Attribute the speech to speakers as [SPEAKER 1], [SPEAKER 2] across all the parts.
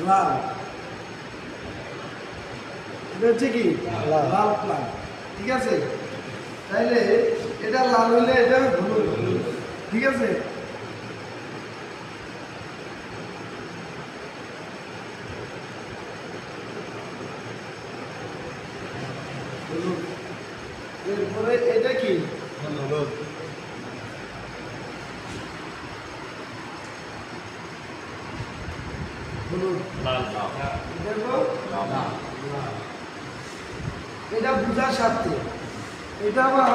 [SPEAKER 1] লাল, এটা হচ্ছে কি লাল প্লাগ, ঠিক আছে। তাইলে এটা লাল হইলে এটা হলুদ, ঠিক আছে। এরপরে এটা কি হলুদ, এটা বুঝার স্বার্থে। এটা আবার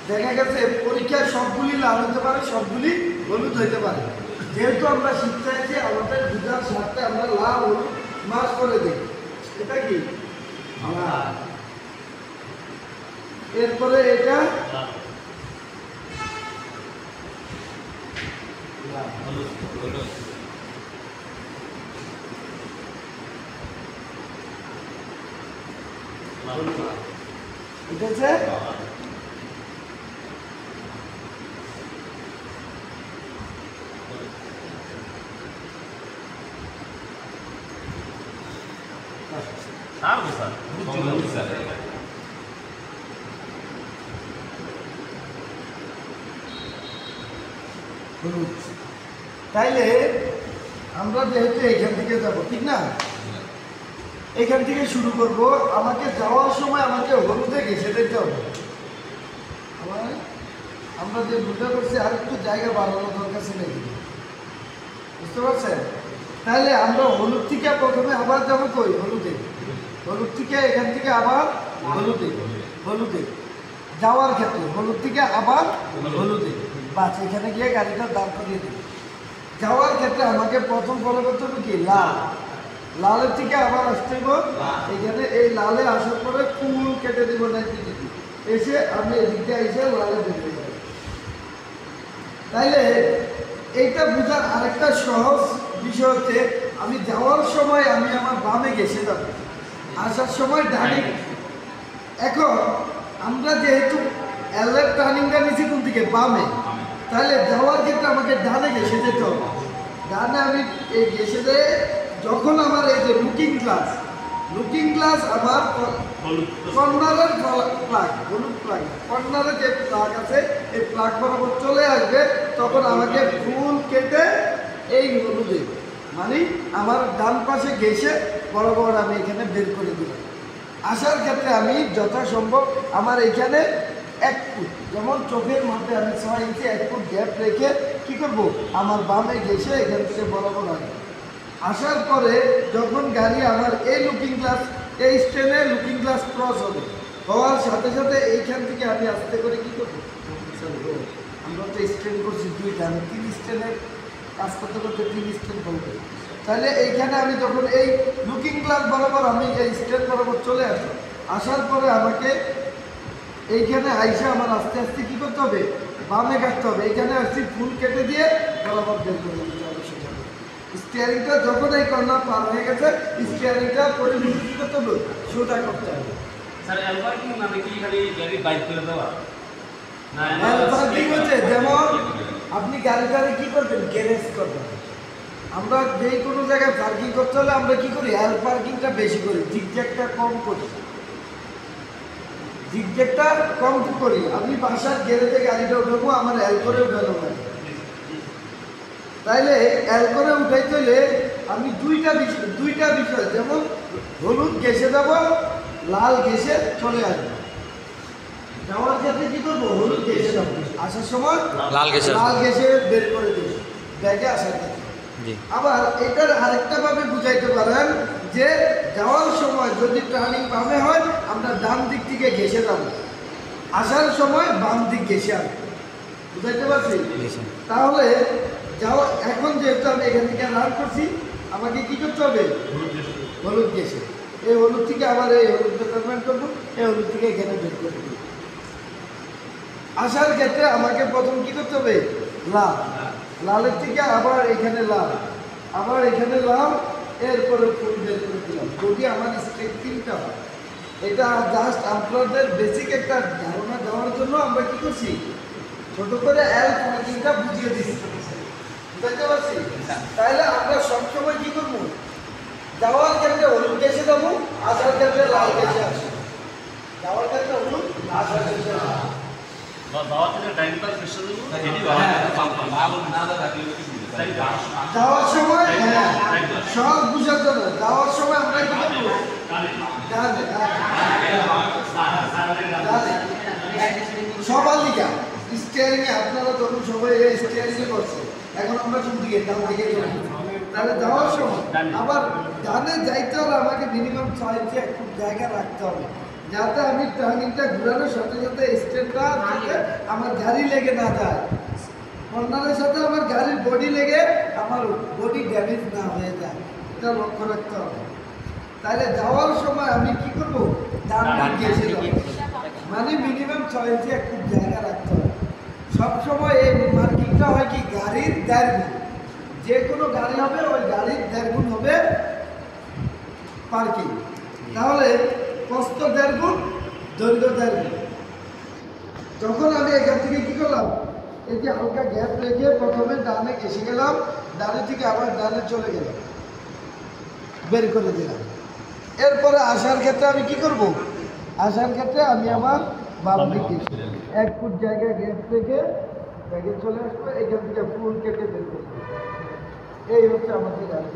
[SPEAKER 1] দেখা গেছে পরীক্ষায় সবগুলি লাল হতে পারে, সবগুলি হলুদ হইতে পারে। যেহেতু আমরা শিখতে চাইছি আমাদের বুঝার স্বার্থে আমরা লাল হলুদ মাস করে দিই। এটা কি লাল, এরপরে এটা ঠিক আছে। তাইলে আমরা যেহেতু এখান থেকে যাব, ঠিক না, এখান থেকে শুরু করব। আমাকে যাওয়ার সময় আমাকে হলুদে ঘেঁষে দিতে হবে। আমরা যে বুঝতে পারছি আর একটু জায়গা বাড়ানোর দরকার ছিল, বুঝতে পারছেন। তাহলে আমরা হলুদ থেকে প্রথমে আবার যাবো কই হলুদে, হলুদ থেকে এখান থেকে আবার হলুদে, হলুদে যাওয়ার ক্ষেত্রে হলুদ থেকে আবার হলুদে, বাস এখানে গিয়ে গাড়িটা দাঁড় করিয়ে দেবে। যাওয়ার ক্ষেত্রে আমাকে প্রথম ফলো করতে হবে কি লাল, লালের থেকে আবার আসতে হবে এখানে। এই লালে আসার পরে ফুল কেটে দেবো না, এসে আমি এদিকে এসে লালে বেরিয়ে যাবো। তাইলে এইটা বোঝার আরেকটা সহজ বিষয় হচ্ছে আমি যাওয়ার সময় আমি আমার বামে ঘেঁষে যাব, আসার সময় ডানে। এখন আমরা যেহেতু এলের টার্নিংটা নিচ্ছি কোন দিকে বামে, তাহলে যাওয়ার ক্ষেত্রে আমাকে ডানে ঘেঁষে যেতে হবে। ডানে আমি এই ঘেঁষে দিয়ে যখন আমার এই যে লুকিং গ্লাস আমার কর্নারের প্লাগ, হলুদ প্লাগ, কর্নারে যে প্লাগ আছে এই প্লাগ বরাবর চলে আসবে, তখন আমাকে ফুল কেটে এই হলুদে মানে আমার ডান পাশে ঘেঁষে বরাবর আমি এখানে বের করে দিলাম। আসার ক্ষেত্রে আমি যথাসম্ভব আমার এখানে 1 ফুট, যেমন চোখের মধ্যে আমি 6 ইঞ্চি 1 ফুট গ্যাপ রেখে কী করবো আমার বামে ঘেঁষে এখান থেকে বরাবর আসবে। আসার পরে যখন গাড়ি আমার এই লুকিং গ্লাস, এই স্ট্যান্ডে লুকিং গ্লাস ক্রস হবে, হওয়ার সাথে সাথে এইখান থেকে আমি আস্তে করে কী করবো, আমরা তো স্ট্যান্ড করছি 2টা, আমি 3 স্ট্যান্ডের কাজ করতে করতে 3 স্ট্যান্ড বলবো। তাহলে এইখানে আমি যখন এই লুকিং গ্লাস বরাবর আমি এই স্ট্যান্ড বরাবর চলে আসি, আসার পরে আমাকে এইখানে আইসা আমার আস্তে আস্তে কী করতে হবে, বামে কাটতে হবে। এইখানে আসছি ফুল কেটে দিয়ে বরাবর বের করে দিতে হবে। সেখানে স্টিয়ারিংটা যখন এই কর্নার পার হয়ে গেছে, স্টিয়ারিংটা পরিবর্তন করতে হবে, সোজা করতে হবে।
[SPEAKER 2] স্যার এলপার্কিং মানে কি খালি গাড়ি বাইক করে দেওয়া? না
[SPEAKER 1] এলপার্কিং হচ্ছে যেমন আপনি গাড়িটারে কি করবেন, গ্যারেজ করবেন। আমরা যে কোনো জায়গায় পার্কিং করতে হলে আমরা কি করি, এল পার্কিংটা বেশি করি, জিগজ্যাগটা কম করি, জিগজ্যাগটা কম করি। আমি বাসার গ্যারেজে গাড়িটা উঠাবো, আমার এল করে উঠানো হয়। তাইলে এল করে উঠাইতে হলে আমি দুইটা বিষয় যেমন হলুদ ঘেঁষে যাবো, লাল ঘেঁষে চলে আসবো। যাওয়ার ক্ষেত্রে কি করবো, হলুদ ঘেঁষে যাবো, আসার সময় লাল ঘেঁষে বের করে দেবো ব্যাগে আসার ক্ষেত্রে। আবার এটার আরেকটা ভাবে বুঝাইতে পারেন যে যাওয়ার সময় যদি টার্নিং বামে হয় আমরা ডান দিক থেকে ঘেঁষে যাবো, আসার সময় বাম দিক ঘেঁষে আসবো। বুঝাইতে পারছি? তাহলে যাও এখন যেহেতু আমি এখান থেকে রান করছি, আমাকে কি করতে হবে, হলুদ ঘেঁষে এই হলুদ থেকে আবার এই হলুদ মেজারমেন্ট করবো, এই হলুদ থেকে এখানে বের করে দেবো। আসার ক্ষেত্রে আমাকে প্রথম কি করতে হবে, লাল, লালের থেকে আবার এখানে লাল, আবার এখানে লাল, এরপরে ফুল বের করে দিলাম। যদি আমার স্ট্রেট 3টা হয়, এটা জাস্ট আপনাদের বেসিক একটা ধারণা দেওয়ার জন্য আমরা কি করছি, ছোট করে এল পার্কিংটা বুঝিয়ে দিচ্ছি। বুঝতে পারছি? তাহলে আমরা সবসময় কি করবো, যাবো, আসার ক্ষেত্রে লাল গেছে আসবো, যাওয়ার ক্ষেত্রে হলুদ, আসার ক্ষেত্রে লাল। যাওয়ার সময় সব বুঝাতে না, যাওয়ার সময় আমরা কি করবো? ডানে, ডানে। সবার লিগা স্টিয়ারিং এ আপনারা তখন সবাই স্টিয়ারিং এ করছে, এখন আমরা কোন দিকে? ডান দিকে যাবো। তাহলে যাওয়ার সময় আবার ডানে যাইতে হলে আমাকে মিনিমাম 6 ইঞ্চি একটু জায়গা রাখতে হবে, যাতে আমি টার্নিংটা ঘোরানোর সাথে সাথে স্টেটটা আমার গাড়ি লেগে না যায়, কর্নারের সাথে আমার গাড়ির বডি লেগে আমার বডি ড্যামেজ না হয়ে যায়, এটা লক্ষ্য রাখতে হবে। তাহলে যাওয়ার সময় আমি কি করব? ডান দিকে এসে যাব, মানে মিনিমাম 6 ইঞ্চি একটু জায়গা রাখতে হবে। সবসময় এই মার্কিংটা হয় কি? গাড়ির 1.5 গুণ, যে কোনো গাড়ি হবে ওই গাড়ির 1.5 গুণ হবে পার্কিং। তাহলে প্রস্থ 1.5 গুণ, দৈর্ঘ্য 1.5 গুণ। যখন আমি এখান থেকে কি করলাম? এই যে হালকা গ্যাপ রেখে প্রথমে ডানে এসে গেলাম, ডানে থেকে আবার ডানে চলে গেলাম, বের করে দিলাম। এরপরে আসার ক্ষেত্রে আমি কি করব? আসার ক্ষেত্রে আমি আমার বাম দিকে 1 ফুট জায়গায় গ্যাপ রেখে ব্যাগে চলে আসবো, এখান থেকে ফুল কেটে বের করবো। এই হচ্ছে আমাদের গাড়ি।